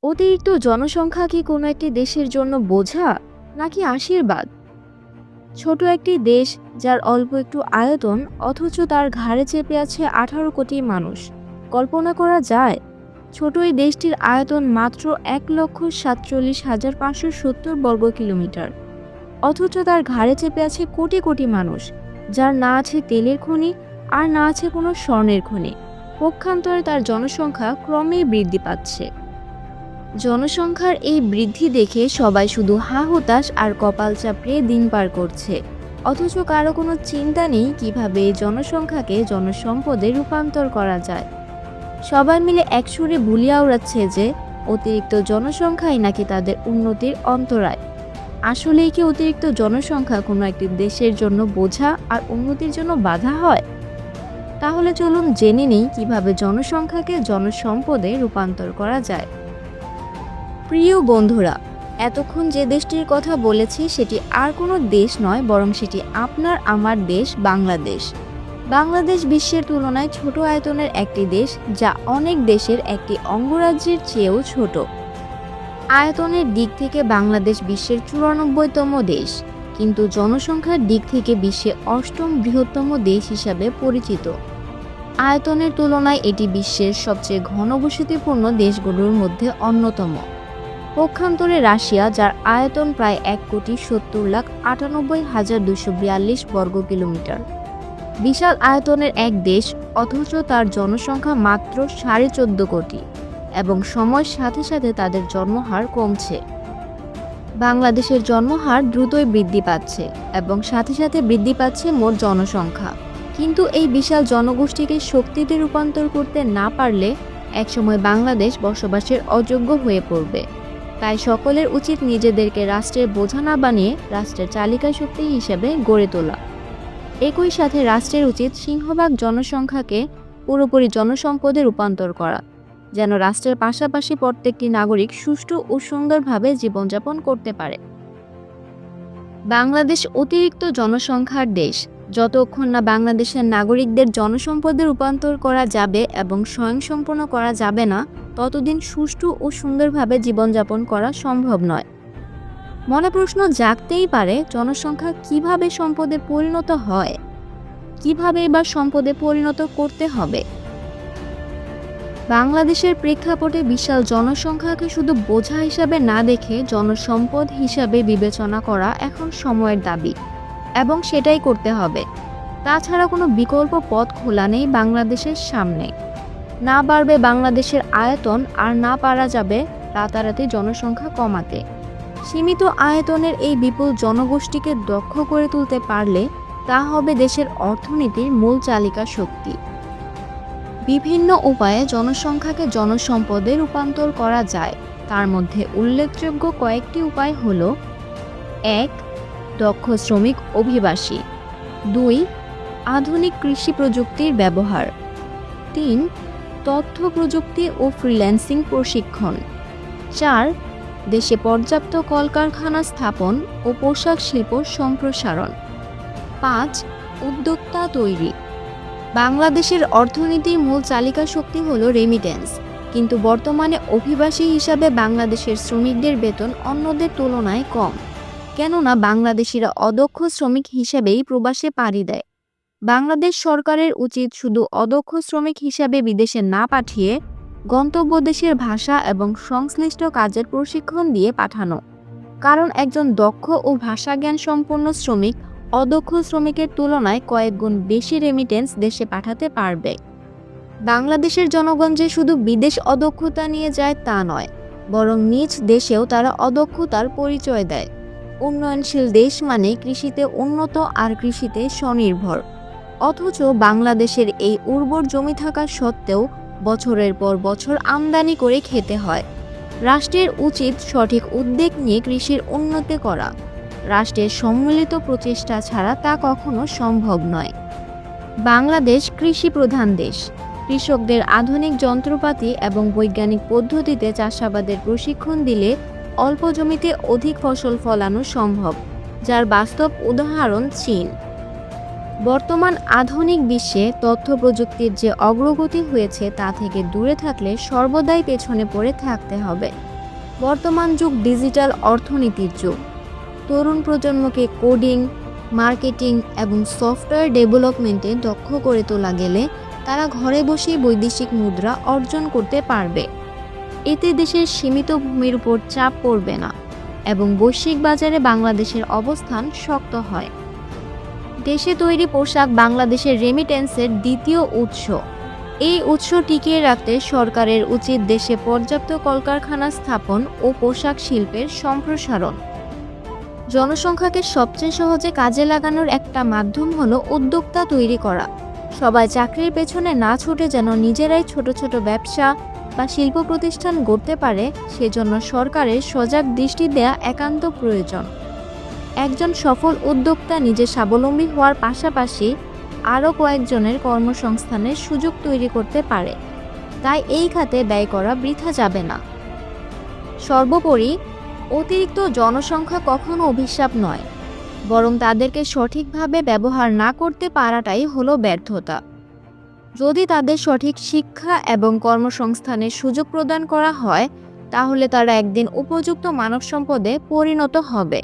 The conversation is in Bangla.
অতিরিক্ত জনসংখ্যা কি কোনো একটি দেশের জন্য বোঝা নাকি আশীর্বাদ? ছোট একটি দেশ যার অল্প একটু আয়তন অথচ তার ঘাড়ে চেপে আছে 18 কোটি মানুষ। কল্পনা করা যায় ছোট এই দেশটির আয়তন মাত্র 1,47,570 বর্গ কিলোমিটার, অথচ তার ঘাড়ে চেপে আছে কোটি কোটি মানুষ, যার না আছে তেলের খনি আর না আছে কোনো স্বর্ণের খনি। পক্ষান্তরে তার জনসংখ্যা ক্রমেই বৃদ্ধি পাচ্ছে। জনসংখ্যার এই বৃদ্ধি দেখে সবাই শুধু হা হুতাশ আর কপাল চাপড়িয়ে দিন পার করছে, অথচ কারো কোনো চিন্তা নেই কিভাবে এই জনসংখ্যাকে জনসম্পদে রূপান্তর করা যায়। সবাই মিলে একসুরে ভুলিয়া উড়াচ্ছে যে অতিরিক্ত জনসংখ্যাই নাকি তাদের উন্নতির অন্তরায়। আসলেই কি অতিরিক্ত জনসংখ্যা কোনো একটি দেশের জন্য বোঝা আর উন্নতির জন্য বাধা হয়? তাহলে চলুন জেনে নিই কিভাবে জনসংখ্যাকে জনসম্পদে রূপান্তর করা যায়। প্রিয় বন্ধুরা, এতক্ষণ যে দেশটির কথা বলেছি সেটি আর কোনো দেশ নয়, বরং সেটি আপনার আমার দেশ বাংলাদেশ। বাংলাদেশ বিশ্বের তুলনায় ছোট আয়তনের একটি দেশ, যা অনেক দেশের একটি অঙ্গরাজ্যের চেয়েও ছোট। আয়তনের দিক থেকে বাংলাদেশ বিশ্বের 94তম দেশ, কিন্তু জনসংখ্যার দিক থেকে বিশ্বে 8ম বৃহত্তম দেশ হিসাবে পরিচিত। আয়তনের তুলনায় এটি বিশ্বের সবচেয়ে ঘনবসতিপূর্ণ দেশগুলোর মধ্যে অন্যতম। পক্ষান্তরে রাশিয়া, যার আয়তন প্রায় 1,70,98,242 বর্গ কিলোমিটার, বিশাল আয়তনের এক দেশ, অথচ তার জনসংখ্যা মাত্র 14.5 কোটি এবং সময়ের সাথে সাথে তাদের জন্মহার কমছে। বাংলাদেশের জন্মহার দ্রুতই বৃদ্ধি পাচ্ছে এবং সাথে সাথে বৃদ্ধি পাচ্ছে মোট জনসংখ্যা। কিন্তু এই বিশাল জনগোষ্ঠীকে শক্তিতে রূপান্তর করতে না পারলে একসময় বাংলাদেশ বসবাসের অযোগ্য হয়ে পড়বে। তাই সকলের উচিত নিজেদেরকে রাষ্ট্রের বোঝা না বানিয়ে রাষ্ট্রের চালিকা শক্তি হিসেবে গড়ে তোলা। একই সাথে রাষ্ট্রের উচিত সিংহভাগ জনসংখ্যাকে পুরোপুরি জনসম্পদে রূপান্তর করা, যেন রাষ্ট্রের পাশাপাশি প্রত্যেকটি নাগরিক সুষ্ঠু ও সুন্দরভাবে জীবনযাপন করতে পারে। বাংলাদেশ অতিরিক্ত জনসংখ্যার দেশ। যতক্ষণ না বাংলাদেশের নাগরিকদের জনসম্পদে রূপান্তর করা যাবে এবং স্বয়ংসম্পূর্ণ করা যাবে না, ততদিন সুষ্ঠু ও সুন্দরভাবে জীবনযাপন করা সম্ভব নয়। মনে প্রশ্ন জাগতেই পারে, জনসংখ্যা কিভাবে সম্পদে পরিণত হয়? কিভাবে এবার সম্পদে পরিণত করতে হবে? বাংলাদেশের প্রেক্ষাপটে বিশাল জনসংখ্যাকে শুধু বোঝা হিসাবে না দেখে জনসম্পদ হিসাবে বিবেচনা করা এখন সময়ের দাবি, এবং সেটাই করতে হবে। তাছাড়া কোনো বিকল্প পথ খোলা নেই বাংলাদেশের সামনে। না বাড়বে বাংলাদেশের আয়তন, আর না পারা যাবে রাতারাতি জনসংখ্যা কমাতে। সীমিত আয়তনের এই বিপুল জনগোষ্ঠীকে দক্ষ করে তুলতে পারলে তা হবে দেশের অর্থনীতির মূল চালিকা শক্তি। বিভিন্ন উপায়ে জনসংখ্যাকে জনসম্পদে রূপান্তর করা যায়। তার মধ্যে উল্লেখযোগ্য কয়েকটি উপায় হল: 1. দক্ষ শ্রমিক অভিবাসী। 2. আধুনিক কৃষি প্রযুক্তির ব্যবহার। 3. তথ্য প্রযুক্তি ও ফ্রিল্যান্সিং প্রশিক্ষণ। 4. দেশে পর্যাপ্ত কলকারখানা স্থাপন ও পোশাক শিল্প সম্প্রসারণ। 5. উদ্যোক্তা তৈরি। বাংলাদেশের অর্থনীতির মূল চালিকা শক্তি হল রেমিটেন্স, কিন্তু বর্তমানে অভিবাসী হিসাবে বাংলাদেশের শ্রমিকদের বেতন অন্যদের তুলনায় কম, কেননা বাংলাদেশিরা অদক্ষ শ্রমিক হিসেবেই প্রবাসে পাড়ি দেয়। বাংলাদেশ সরকারের উচিত শুধু অদক্ষ শ্রমিক হিসাবে বিদেশে না পাঠিয়ে গন্তব্য দেশের ভাষা এবং সংশ্লিষ্ট কাজের প্রশিক্ষণ দিয়ে পাঠানো, কারণ একজন দক্ষ ও ভাষাজ্ঞান সম্পন্ন শ্রমিক অদক্ষ শ্রমিকের তুলনায় কয়েক গুণ বেশি রেমিটেন্স দেশে পাঠাতে পারবে। বাংলাদেশের জনগণ যে শুধু বিদেশ অদক্ষতা নিয়ে যায় তা নয়, বরং নিজ দেশেও তারা অদক্ষতার পরিচয় দেয়। উন্নয়নশীল দেশ মানে কৃষিতে উন্নত আর কৃষিতে স্বনির্ভর, অথচ বাংলাদেশের এই উর্বর জমি থাকা সত্ত্বেও বছরের পর বছর আমদানি করে খেতে হয়। রাষ্ট্রের উচিত সঠিক উদ্যোগ নিয়ে কৃষির উন্নতি করা। রাষ্ট্রের সম্মিলিত প্রচেষ্টা ছাড়া তা কখনো সম্ভব নয়। বাংলাদেশ কৃষি প্রধান দেশ। কৃষকদের আধুনিক যন্ত্রপাতি এবং বৈজ্ঞানিক পদ্ধতিতে চাষাবাদের প্রশিক্ষণ দিলে অল্প জমিতে অধিক ফসল ফলানো সম্ভব, যার বাস্তব উদাহরণ চীন। বর্তমান আধুনিক বিশ্বে তথ্য প্রযুক্তির যে অগ্রগতি হয়েছে তা থেকে দূরে থাকলে সর্বদাই পেছনে পড়ে থাকতে হবে। বর্তমান যুগ ডিজিটাল অর্থনীতির যুগ। তরুণ প্রজন্মকে কোডিং, মার্কেটিং এবং সফটওয়্যার ডেভেলপমেন্টে দক্ষ করে তোলা গেলে তারা ঘরে বসেই বৈদেশিক মুদ্রা অর্জন করতে পারবে। এতে দেশের সীমিত ভূমির উপর চাপ পড়বে না এবং বৈশ্বিক বাজারে বাংলাদেশের অবস্থান শক্ত হয়। দেশে তৈরি পোশাক বাংলাদেশের রেমিটেন্সের দ্বিতীয় উৎস। এই উৎস টিকিয়ে রাখতে সরকারের উচিত দেশে পর্যাপ্ত কলকারখানা স্থাপন ও পোশাক শিল্পের সম্প্রসারণ। জনসংখ্যাকে সবচেয়ে সহজে কাজে লাগানোর একটা মাধ্যম হলো উদ্যোক্তা তৈরি করা। সবাই চাকরির পেছনে না ছুটে যেন নিজেরাই ছোট ছোট ব্যবসা বা শিল্প প্রতিষ্ঠান গড়তে পারে, সেজন্য সরকারের সজাগ দৃষ্টি দেয়া একান্ত প্রয়োজন। একজন সফল উদ্যোক্তা নিজে স্বাবলম্বী হওয়ার পাশাপাশি আরও কয়েকজনের কর্মসংস্থানের সুযোগ তৈরি করতে পারে। তাই এই খাতে ব্যয় করা বৃথা যাবে না। সর্বোপরি, অতিরিক্ত জনসংখ্যা কখনো অভিশাপ নয়, বরং তাদেরকে সঠিকভাবে ব্যবহার না করতে পারাটাই হলো ব্যর্থতা। যদি তাদের সঠিক শিক্ষা এবং কর্মসংস্থানের সুযোগ প্রদান করা হয়, তাহলে তারা একদিন উপযুক্ত মানব সম্পদে পরিণত হবে।